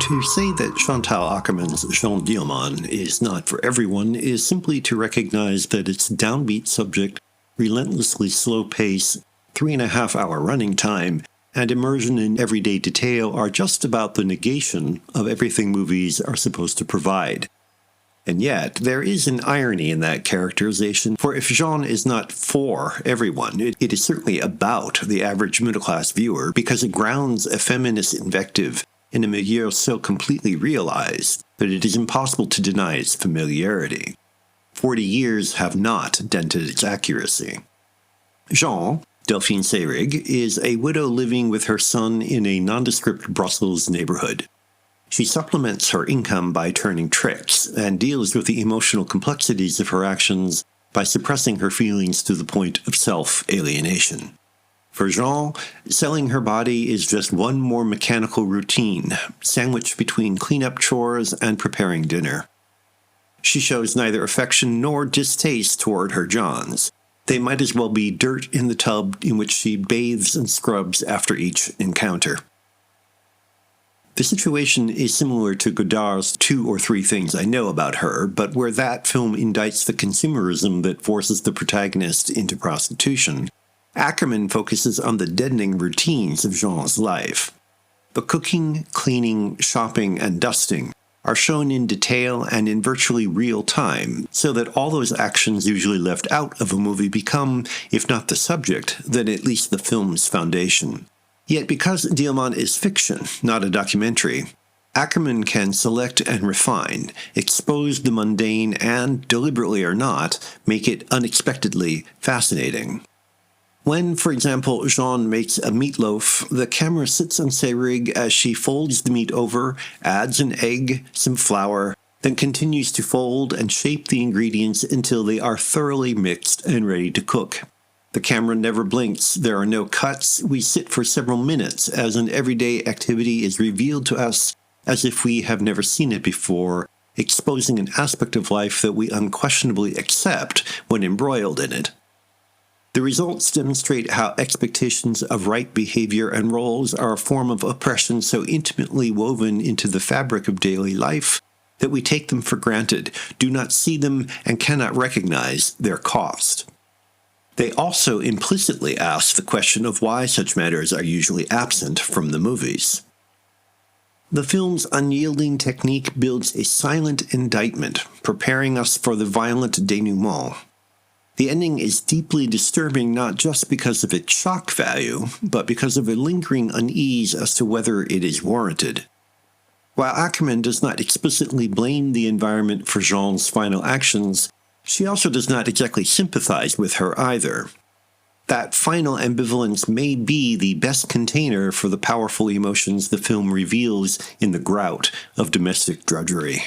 To say that Chantal Akerman's Jeanne Dielman is not for everyone is simply to recognize that its downbeat subject, relentlessly slow pace, 3.5-hour running time, and immersion in everyday detail are just about the negation of everything movies are supposed to provide. And yet, there is an irony in that characterization, for if Jeanne is not for everyone, it is certainly about the average middle-class viewer, because it grounds a feminist invective in a milieu so completely realized that it is impossible to deny its familiarity. 40 years have not dented its accuracy. Jeanne, Delphine Seyrig, is a widow living with her son in a nondescript Brussels neighborhood. She supplements her income by turning tricks and deals with the emotional complexities of her actions by suppressing her feelings to the point of self-alienation. For Jeanne, selling her body is just one more mechanical routine, sandwiched between cleanup chores and preparing dinner. She shows neither affection nor distaste toward her Johns. They might as well be dirt in the tub in which she bathes and scrubs after each encounter. The situation is similar to Godard's 2 or 3 Things I Know About Her, but where that film indicts the consumerism that forces the protagonist into prostitution, Akerman focuses on the deadening routines of Jeanne's life. The cooking, cleaning, shopping, and dusting are shown in detail and in virtually real time, so that all those actions usually left out of a movie become, if not the subject, then at least the film's foundation. Yet because Dielman is fiction, not a documentary, Akerman can select and refine, expose the mundane and, deliberately or not, make it unexpectedly fascinating. When, for example, Jeanne makes a meatloaf, the camera sits on Seyrig as she folds the meat over, adds an egg, some flour, then continues to fold and shape the ingredients until they are thoroughly mixed and ready to cook. The camera never blinks, there are no cuts, we sit for several minutes as an everyday activity is revealed to us as if we have never seen it before, exposing an aspect of life that we unquestionably accept when embroiled in it. The results demonstrate how expectations of right behavior and roles are a form of oppression so intimately woven into the fabric of daily life that we take them for granted, do not see them, and cannot recognize their cost. They also implicitly ask the question of why such matters are usually absent from the movies. The film's unyielding technique builds a silent indictment, preparing us for the violent denouement. The ending is deeply disturbing not just because of its shock value, but because of a lingering unease as to whether it is warranted. While Akerman does not explicitly blame the environment for Jeanne's final actions, she also does not exactly sympathize with her either. That final ambivalence may be the best container for the powerful emotions the film reveals in the grout of domestic drudgery.